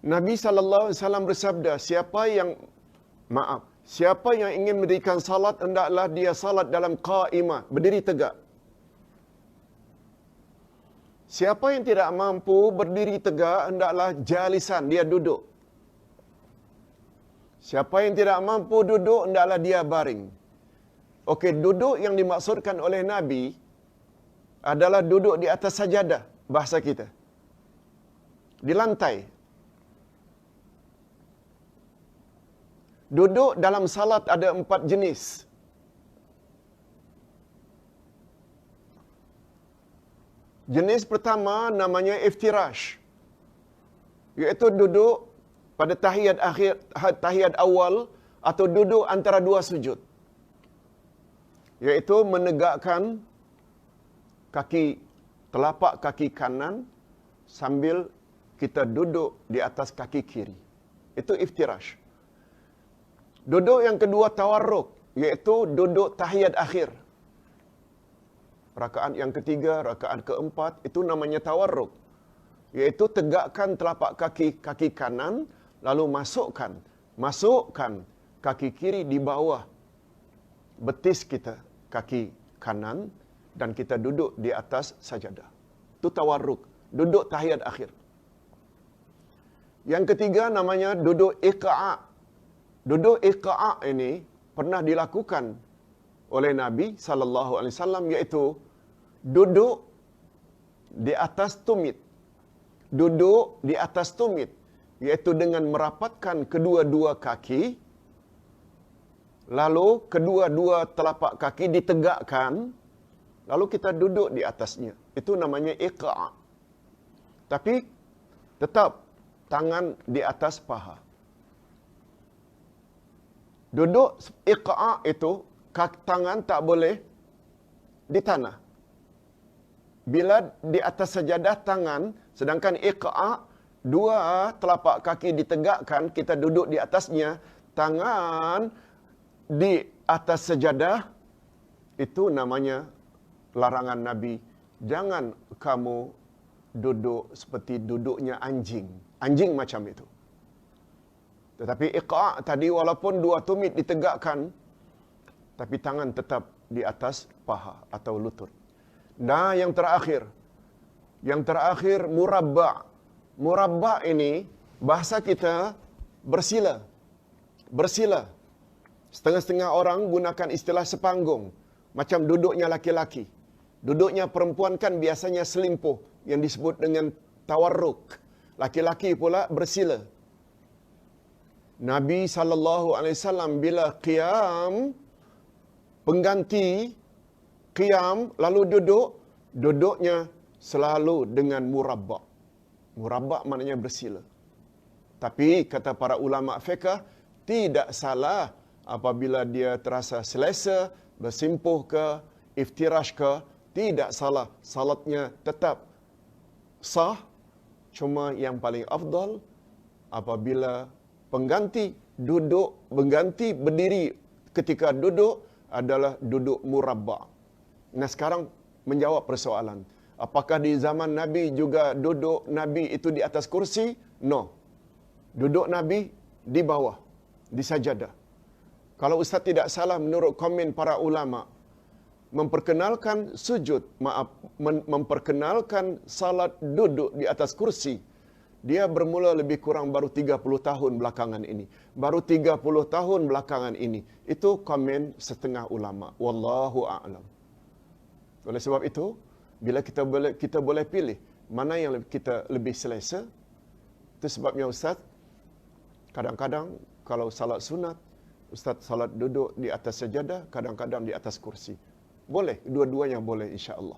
Nabi SAW bersabda, siapa yang ingin mendirikan salat, hendaklah dia salat dalam qa'imah, berdiri tegak. Siapa yang tidak mampu berdiri tegak, hendaklah jalisan, dia duduk. Siapa yang tidak mampu duduk, hendaklah dia baring. Okey, duduk yang dimaksudkan oleh Nabi adalah duduk di atas sajadah, bahasa kita. Di lantai. Duduk dalam salat ada 4 jenis. Jenis pertama namanya iftirash, iaitu duduk pada tahiyat awal atau duduk antara dua sujud, iaitu menegakkan telapak kaki kanan sambil kita duduk di atas kaki kiri. Itu iftirash. Duduk yang kedua tawarruk, iaitu duduk tahiyat akhir. Rakaat yang ketiga, rakaat keempat, itu namanya tawarruk, iaitu tegakkan telapak kaki kanan, lalu masukkan kaki kiri di bawah betis kita, kaki kanan, dan kita duduk di atas sajadah. Itu tawarruk, duduk tahiyat akhir. Yang ketiga namanya duduk iqa'. Duduk iqa' ini pernah dilakukan oleh Nabi SAW, iaitu duduk di atas tumit. Duduk di atas tumit, iaitu dengan merapatkan kedua-dua kaki, lalu kedua-dua telapak kaki ditegakkan, lalu kita duduk di atasnya. Itu namanya iqa'. Tapi tetap tangan di atas paha. Duduk iqa' itu, tangan tak boleh di tanah. Bila di atas sajadah tangan, sedangkan iqa', dua telapak kaki ditegakkan, kita duduk di atasnya, tangan di atas sajadah, itu namanya larangan Nabi. Jangan kamu duduk seperti duduknya anjing. Anjing macam itu. Tetapi iqa' tadi walaupun dua tumit ditegakkan, tapi tangan tetap di atas paha atau lutut. Nah, yang terakhir murabba'. Murabba' ini bahasa kita bersila. Bersila. Setengah-setengah orang gunakan istilah sepanggung, macam duduknya laki-laki. Duduknya perempuan kan biasanya selimpuh, yang disebut dengan tawarruk. Laki-laki pula bersila. Nabi SAW bila qiyam, pengganti qiyam lalu duduknya selalu dengan murabba'. Murabba' maknanya bersila. Tapi kata para ulama fiqh, tidak salah apabila dia terasa selesa, bersimpuh ke, iftirash ke, tidak salah. Salatnya tetap sah. Cuma yang paling afdal apabila pengganti berdiri ketika duduk adalah duduk murabba'. Nah, sekarang menjawab persoalan. Apakah di zaman Nabi juga duduk Nabi itu di atas kursi? No. Duduk Nabi di bawah, di sajadah. Kalau Ustaz tidak salah, menurut komen para ulama, memperkenalkan salat duduk di atas kursi, dia bermula lebih kurang baru 30 tahun belakangan ini. Baru 30 tahun belakangan ini. Itu komen setengah ulama. Wallahu a'lam. Oleh sebab itu, bila kita boleh pilih mana yang kita lebih selesa, itu sebabnya Ustaz, kadang-kadang kalau salat sunat, Ustaz salat duduk di atas sajadah, kadang-kadang di atas kursi. Boleh, dua-duanya boleh insya-Allah.